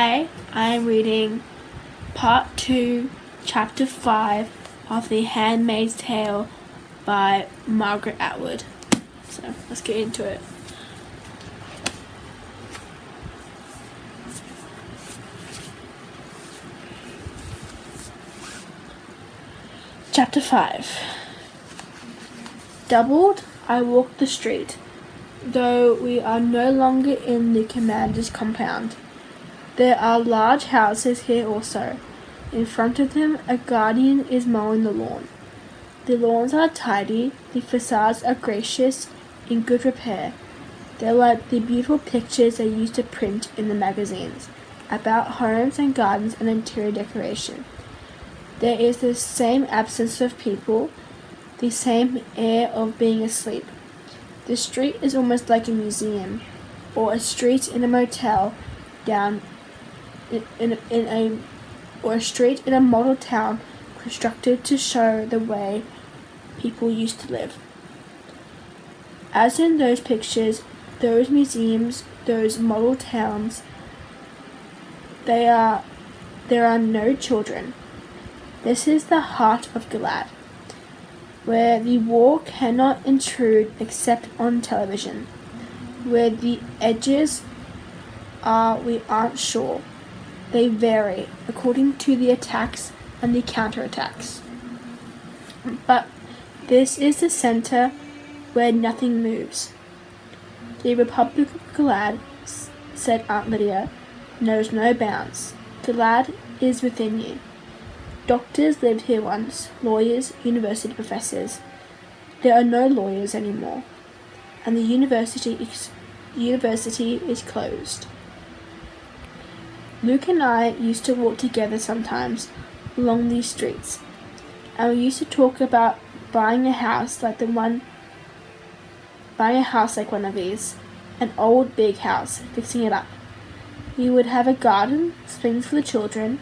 Today I am reading Part 2, Chapter 5 of The Handmaid's Tale by Margaret Atwood. So let's get into it. Chapter 5. Doubled, I walked the street, though we are no longer in the commander's compound. There are large houses here also. In front of them, a guardian is mowing the lawn. The lawns are tidy, the facades are gracious, in good repair. They're like the beautiful pictures they used to print in the magazines, about homes and gardens and interior decoration. There is the same absence of people, the same air of being asleep. The street is almost like a museum, or a street in a motel down or a street in a model town constructed to show the way people used to live. As in those pictures, those museums, those model towns, there are no children. This is the heart of Gilead, where the war cannot intrude except on television. Where the edges are, we aren't sure. They vary according to the attacks and the counterattacks. But this is the center where nothing moves. The Republic of Gilead, said Aunt Lydia, knows no bounds. Gilead is within you. Doctors lived here once, lawyers, university professors. There are no lawyers anymore, and the university is closed. Luke and I used to walk together sometimes along these streets, and we used to talk about buying a house like one of these, an old big house, fixing it up. We would have a garden, swings for the children.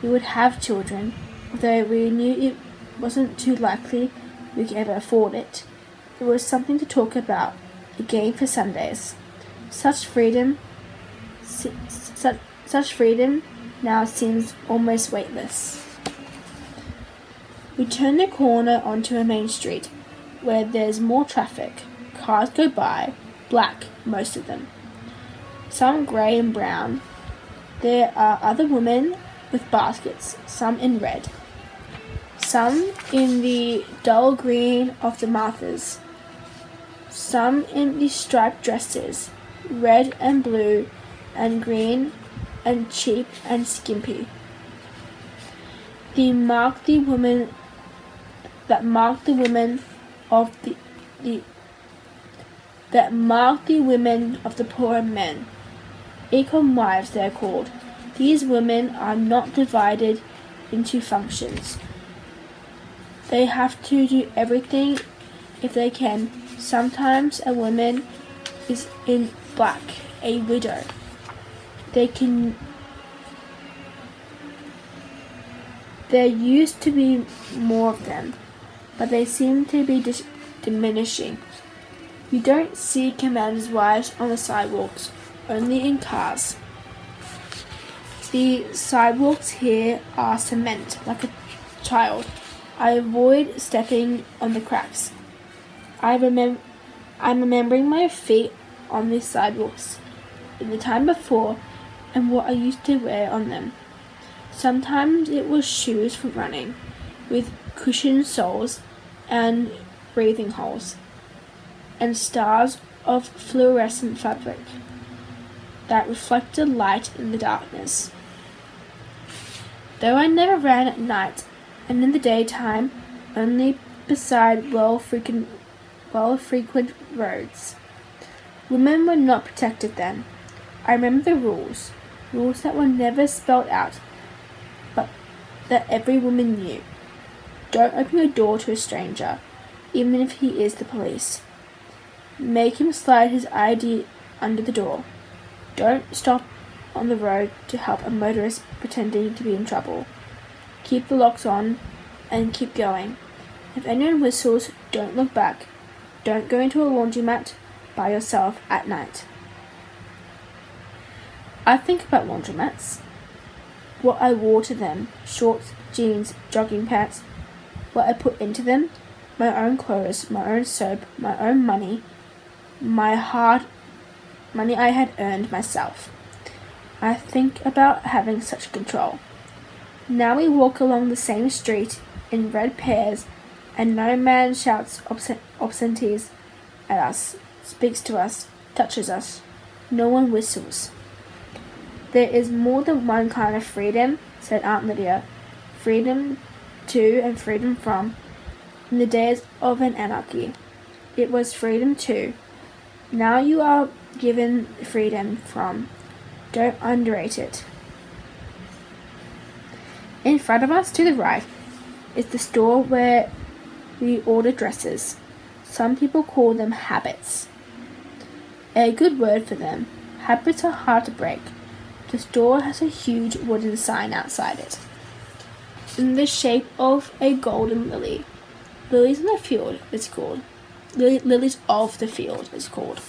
We would have children, although we knew it wasn't too likely we could ever afford it. It was something to talk about, a game for Sundays. Such freedom now seems almost weightless. We turn the corner onto a main street, where there's more traffic. Cars go by, black, most of them. Some grey and brown. There are other women with baskets, some in red. Some in the dull green of the Marthas. Some in the striped dresses, red and blue and green and cheap and skimpy. That mark the women of the poorer men. Equal wives they are called. These women are not divided into functions. They have to do everything if they can. Sometimes a woman is in black, a widow. There used to be more of them, but they seem to be diminishing. You don't see commanders' wives on the sidewalks, only in cars. The sidewalks here are cement, like a child. I avoid stepping on the cracks. I'm remembering my feet on these sidewalks in the time before and what I used to wear on them. Sometimes it was shoes for running, with cushioned soles and breathing holes, and stars of fluorescent fabric that reflected light in the darkness. Though I never ran at night, and in the daytime only beside well-frequented roads. Women were not protected then. I remember the rules that were never spelled out, but that every woman knew. Don't open your door to a stranger, even if he is the police. Make him slide his ID under the door. Don't stop on the road to help a motorist pretending to be in trouble. Keep the locks on and keep going. If anyone whistles, don't look back. Don't go into a laundromat by yourself at night. I think about laundromats. what I wore to them, shorts, jeans, jogging pants, what I put into them, my own clothes, my own soap, my own money, my hard money I had earned myself. I think about having such control. Now we walk along the same street in red pairs, and no man shouts obscenities at us, speaks to us, touches us. No one whistles. There is more than one kind of freedom, said Aunt Lydia. Freedom to and freedom from. In the days of an anarchy, it was freedom to. Now you are given freedom from. Don't underrate it. In front of us, to the right, is the store where we order dresses. Some people call them habits. A good word for them. Habits are hard to break. The store has a huge wooden sign outside it, in the shape of a golden lily. Lilies in the field, it's called. Lilies of the field, it's called.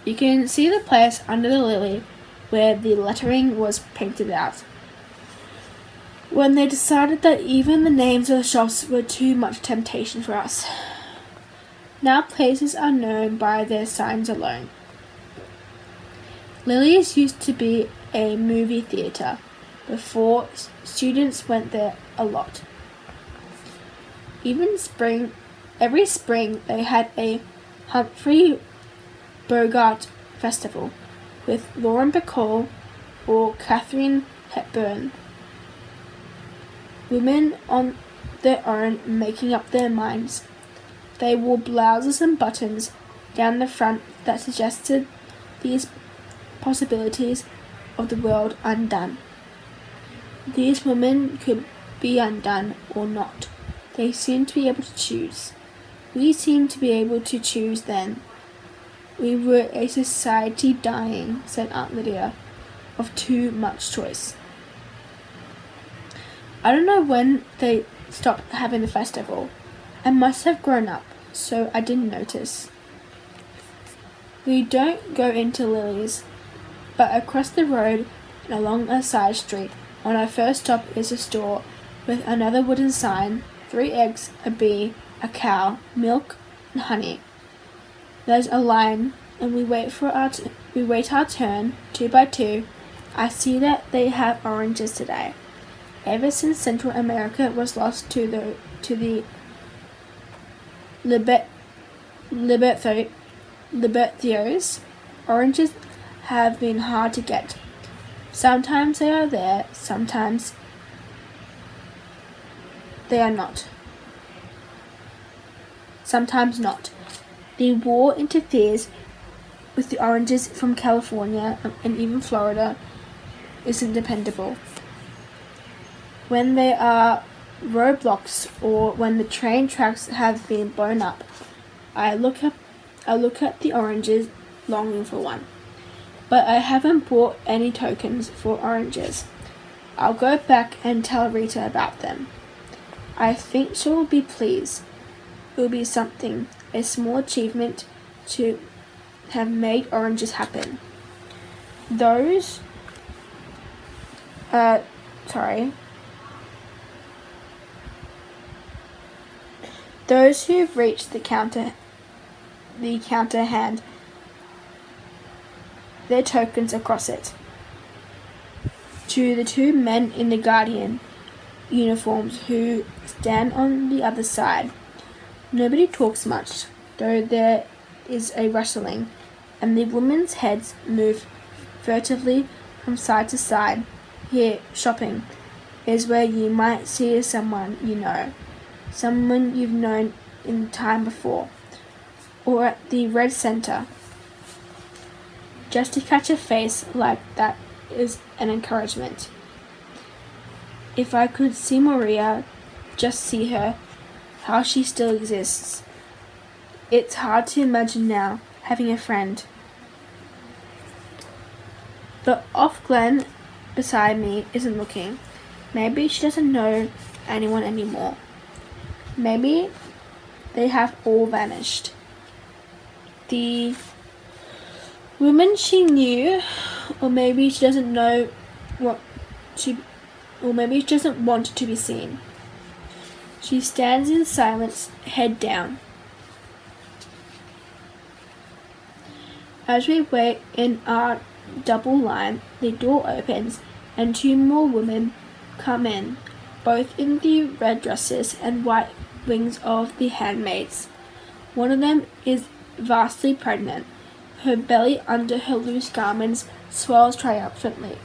You can see the place under the lily where the lettering was painted out. When they decided that even the names of the shops were too much temptation for us. Now places are known by their signs alone. Lily's used to be a movie theatre. Before, students went there a lot. Every spring they had a Humphrey Bogart festival with Lauren Bacall or Katharine Hepburn. Women on their own making up their minds. They wore blouses and buttons down the front that suggested these possibilities of the world undone. These women could be undone or not. They seemed to be able to choose. We seemed to be able to choose then. We were a society dying, said Aunt Lydia, of too much choice. I don't know when they stopped having the festival. I must have grown up, so I didn't notice. We don't go into Lily's, but across the road and along a side street, on our first stop is a store with another wooden sign, 3 eggs, a bee, a cow, milk, and honey. There's a line, and we wait our turn, 2 by 2. I see that they have oranges today. Ever since Central America was lost to the Libertios, oranges have been hard to get. Sometimes they are there, sometimes they are not. Sometimes not. The war interferes with the oranges from California, and even Florida isn't dependable. When there are roadblocks or when the train tracks have been blown up, I look at the oranges, longing for one. But I haven't bought any tokens for oranges. I'll go back and tell Rita about them. I think she will be pleased. It will be something, a small achievement to have made oranges happen. Those who've reached the counter hand their tokens across it. To the 2 men in the Guardian uniforms who stand on the other side. Nobody talks much, though there is a rustling, and the women's heads move furtively from side to side. Here, shopping, is where you might see someone you know, someone you've known in time before, or at the Red Center. Just to catch a face like that is an encouragement. If I could see Maria, just see her, how she still exists. It's hard to imagine now, having a friend. The off-Glen beside me isn't looking. Maybe she doesn't know anyone anymore. Maybe they have all vanished. The women she knew, or maybe she doesn't know want to, or maybe she doesn't want to be seen. She stands in silence, head down. As we wait in our double line, the door opens and 2 more women come in, both in the red dresses and white wings of the handmaids. One of them is vastly pregnant. Her belly under her loose garments swells triumphantly.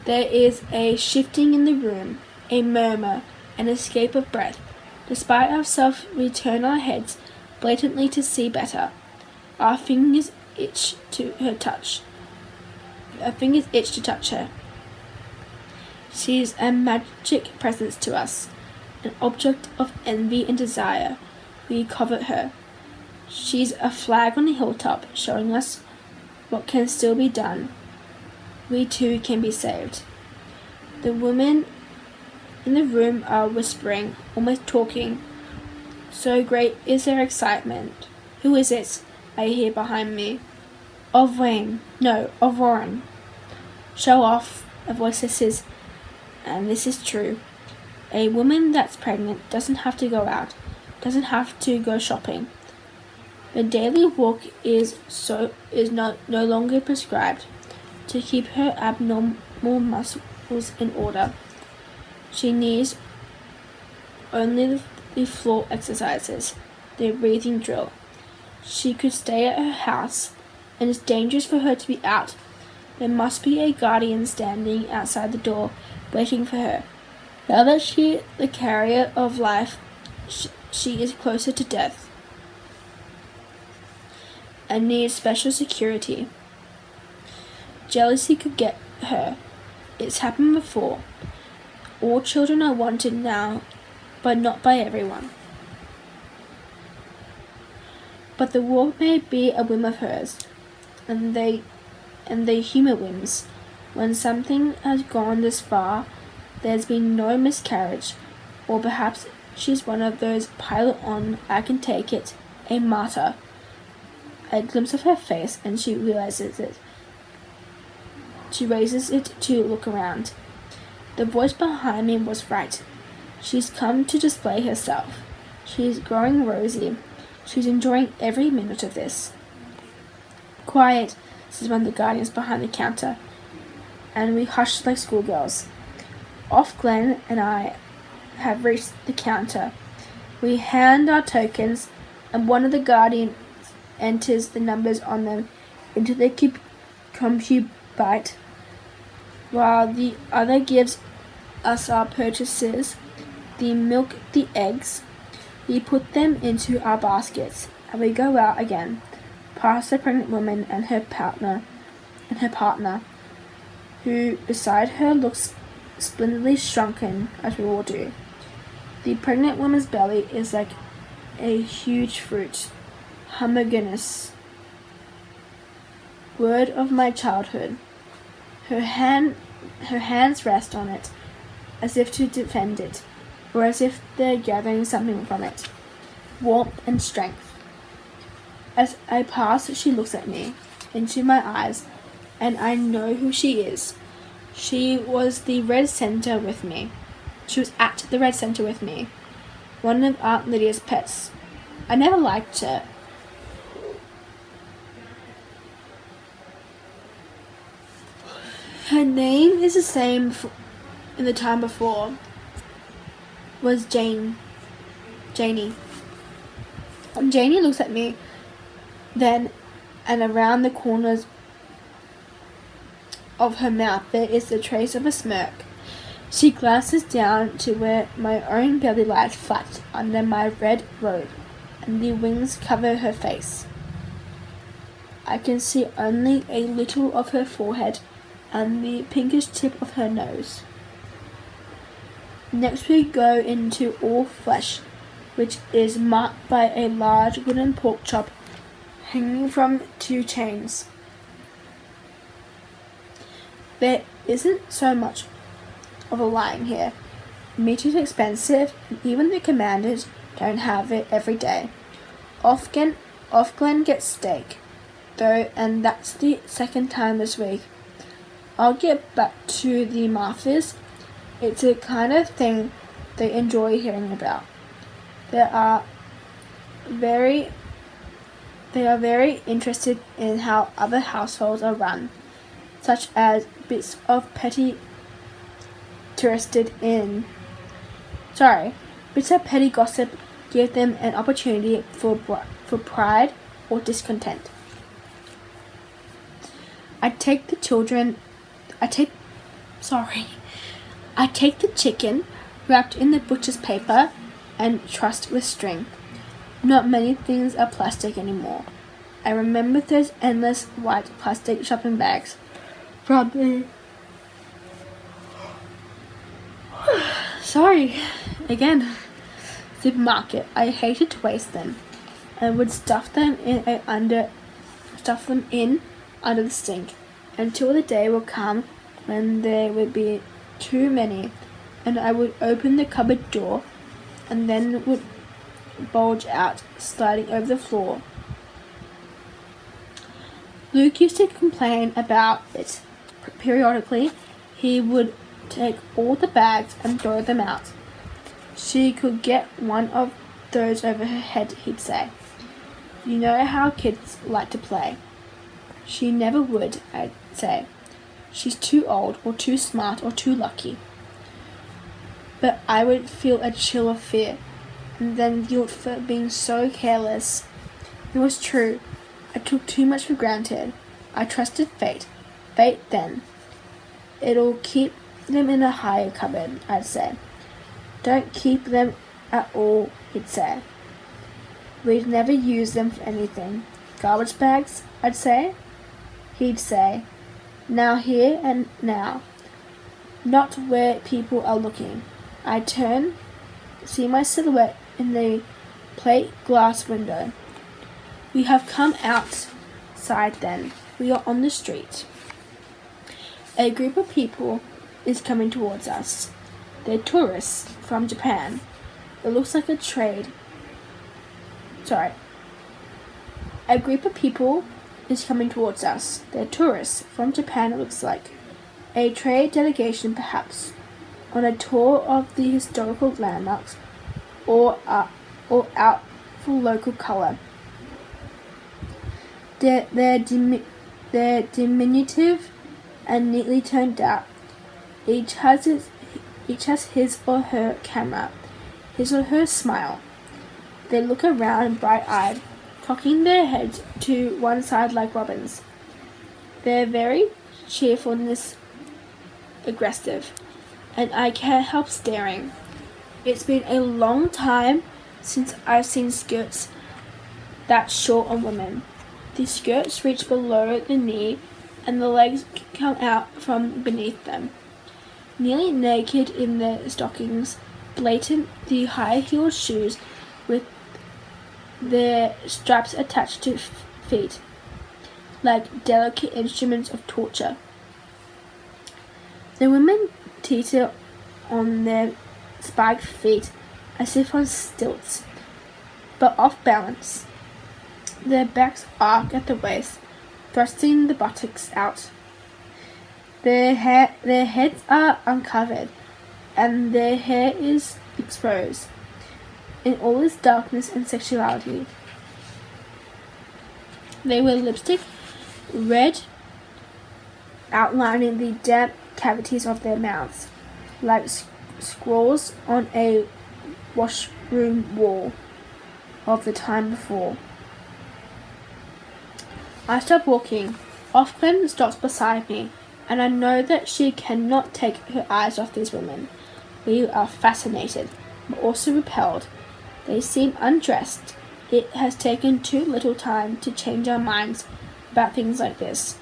There is a shifting in the room, a murmur, an escape of breath. Despite ourselves, we turn our heads blatantly to see better. Our fingers itch to touch her. She is a magic presence to us, an object of envy and desire. We covet her. She's a flag on the hilltop, showing us what can still be done. We too can be saved. The women in the room are whispering, almost talking. So great is their excitement. Who is it? I hear behind me. Of Warren. Show off, a voice says, and this is true. A woman that's pregnant doesn't have to go out, doesn't have to go shopping. The daily walk is no longer prescribed to keep her abnormal muscles in order. She needs only the floor exercises, the breathing drill. She could stay at her house, and it's dangerous for her to be out. There must be a guardian standing outside the door, waiting for her. Now that she, the carrier of life, she is closer to death and needs special security. Jealousy could get her. It's happened before. All children are wanted now, but not by everyone. But the war may be a whim of hers, and they humour whims. When something has gone this far, there's been no miscarriage, or perhaps she's one of those pilot on, I can take it, a martyr. A glimpse of her face, and she realizes it. She raises it to look around. The voice behind me was right. She's come to display herself. She's growing rosy. She's enjoying every minute of this. Quiet, says one of the guardians behind the counter, and we hush like schoolgirls. Glenn and I have reached the counter. We hand our tokens, and one of the guardians enters the numbers on them into the compubite, while the other gives us our purchases, the milk, the eggs. We put them into our baskets, and we go out again, past the pregnant woman and her partner, who beside her looks splendidly shrunken, as we all do. The pregnant woman's belly is like a huge fruit, homogeneous. Word of my childhood. Her hands rest on it, as if to defend it, or as if they're gathering something from it. Warmth and strength. As I pass, she looks at me, into my eyes, and I know who she is. She was the Red Center with me. She was at the Red Center with me. One of Aunt Lydia's pets. I never liked her. Her name is the same in the time before. Was Janie. Janie looks at me then, and around the corners of her mouth there is the trace of a smirk. She glances down to where my own belly lies flat under my red robe, and the wings cover her face. I can see only a little of her forehead and the pinkish tip of her nose. Next we go into all flesh, which is marked by a large wooden pork chop hanging from 2 chains. There isn't so much of a line here. Meat is expensive, and even the commanders don't have it every day. Offglen gets steak, though, and that's the second time this week. I'll get back to the Marthas. It's a kind of thing they enjoy hearing about. They are very interested in how other households are run, such as bits of petty gossip give them an opportunity for pride or discontent. I take the chicken wrapped in the butcher's paper and trussed with string. Not many things are plastic anymore. I remember those endless white plastic shopping bags from the supermarket. I hated to waste them. I would stuff them in under the sink until the day would come when there would be too many, and I would open the cupboard door and then it would bulge out, sliding over the floor. Luke used to complain about it. Periodically, he would take all the bags and throw them out. She could get one of those over her head, he'd say. You know how kids like to play. She never would, I'd say. She's too old, or too smart, or too lucky. But I would feel a chill of fear, and then guilt for being so careless. It was true. I took too much for granted. I trusted fate. Fate then. It'll keep them in a higher cupboard, I'd say. Don't keep them at all, he'd say. We'd never use them for anything. Garbage bags, I'd say. He'd say, now here and now. Not where people are looking. I turn, see my silhouette in the plate glass window. We have come outside then. We are on the street. A group of people is coming towards us. They're tourists from Japan. It looks like a group of people is coming towards us. They're tourists from Japan, it looks like. A trade delegation, perhaps, on a tour of the historical landmarks or out for local colour. They're diminutive and neatly turned out. Each has his or her camera, his or her smile. They look around bright-eyed, cocking their heads to one side like robins. Their very cheerfulness aggressive, and I can't help staring. It's been a long time since I've seen skirts that short on women. The skirts reach below the knee and the legs come out from beneath them. Nearly naked in their stockings, blatant the high-heeled shoes with their straps attached to feet, like delicate instruments of torture. The women teeter on their spiked feet as if on stilts, but off balance. Their backs arc at the waist, thrusting the buttocks out. Their heads are uncovered, and their hair is exposed in all its darkness and sexuality. They wear lipstick, red, outlining the damp cavities of their mouths, like scrawls on a washroom wall of the time before. I stop walking. Offred stops beside me, and I know that she cannot take her eyes off these women. We are fascinated, but also repelled. They seem undressed. It has taken too little time to change our minds about things like this.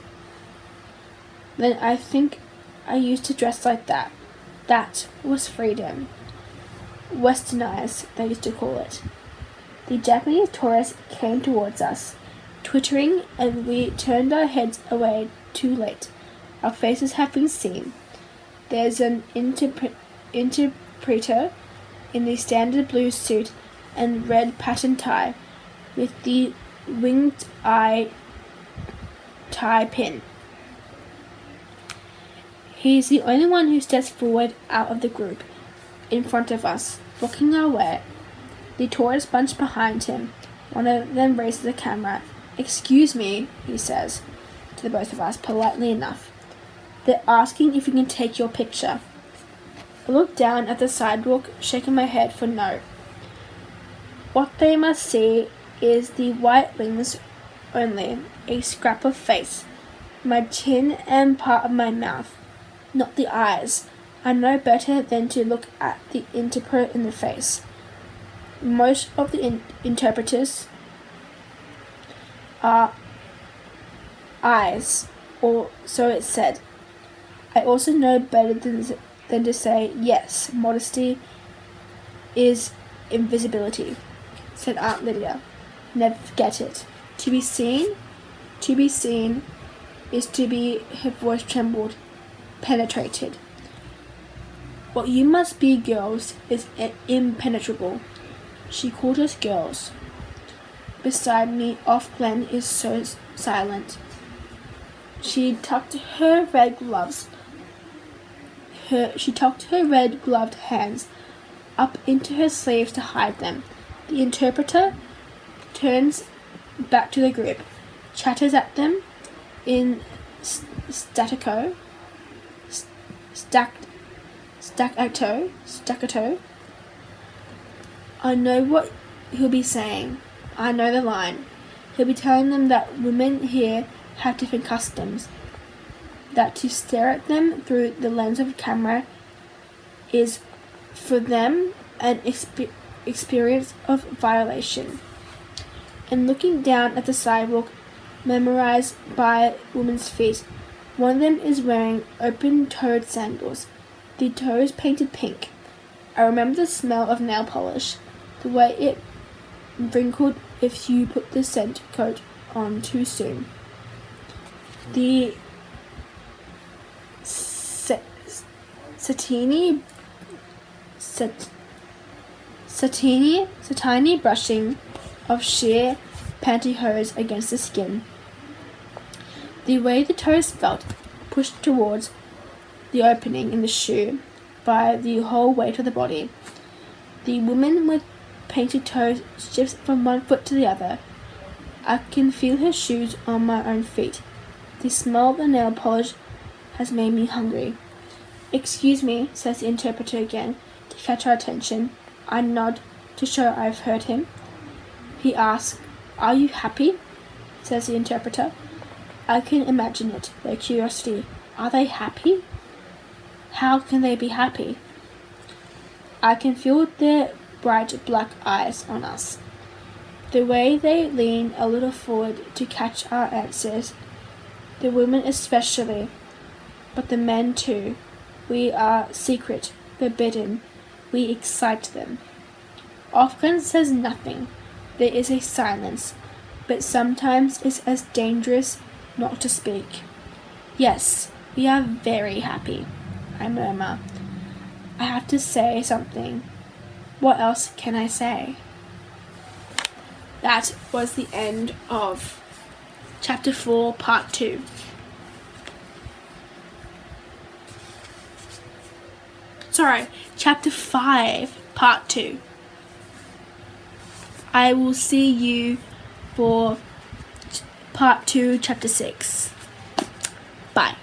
Then I think I used to dress like that. That was freedom. Westernized, they used to call it. The Japanese tourists came towards us, twittering, and we turned our heads away too late. Our faces have been seen. There's an interpreter in the standard blue suit and red pattern tie with the winged eye tie pin. He is the only one who steps forward out of the group, in front of us, blocking our way. The tourists bunch behind him. One of them raises the camera. "Excuse me," he says to the both of us, politely enough. "They're asking if we can take your picture." I look down at the sidewalk, shaking my head for no. What they must see is the white wings only, a scrap of face, my chin and part of my mouth, not the eyes. I know better than to look at the interpreter in the face. Most of the interpreters are eyes, or so it's said. I also know better than to say, yes, modesty is invisibility, said Aunt Lydia. Never forget it. To be seen is to be, her voice trembled, penetrated. What you must be, girls, is impenetrable. She called us girls. Beside me, Offred is so silent. She tucked her red gloved hands up into her sleeves to hide them. The interpreter turns back to the group, chatters at them in staccato. I know what he'll be saying. I know the line. He'll be telling them that women here have different customs, that to stare at them through the lens of a camera is for them an experience of violation. And looking down at the sidewalk memorized by women's feet, one of them is wearing open-toed sandals, the toes painted pink. I remember the smell of nail polish, the way it wrinkled if you put the scent coat on too soon. The satiny brushing of sheer pantyhose against the skin. The way the toes felt, pushed towards the opening in the shoe by the whole weight of the body. The woman with painted toes shifts from one foot to the other. I can feel her shoes on my own feet. The smell of the nail polish has made me hungry. "Excuse me," says the interpreter again, to catch our attention. I nod to show I've heard him. He asks, "Are you happy?" says the interpreter. I can imagine it, their curiosity. Are they happy? How can they be happy? I can feel their bright black eyes on us, the way they lean a little forward to catch our answers, the women especially, but the men too. We are secret, forbidden, we excite them. Offred says nothing. There is a silence, but sometimes it's as dangerous not to speak. "Yes, we are very happy," I murmur. I have to say something. What else can I say? That was the end of Chapter 4, Part 2. Sorry, Chapter 5, Part 2. I will see you for Part 2, Chapter 6. Bye.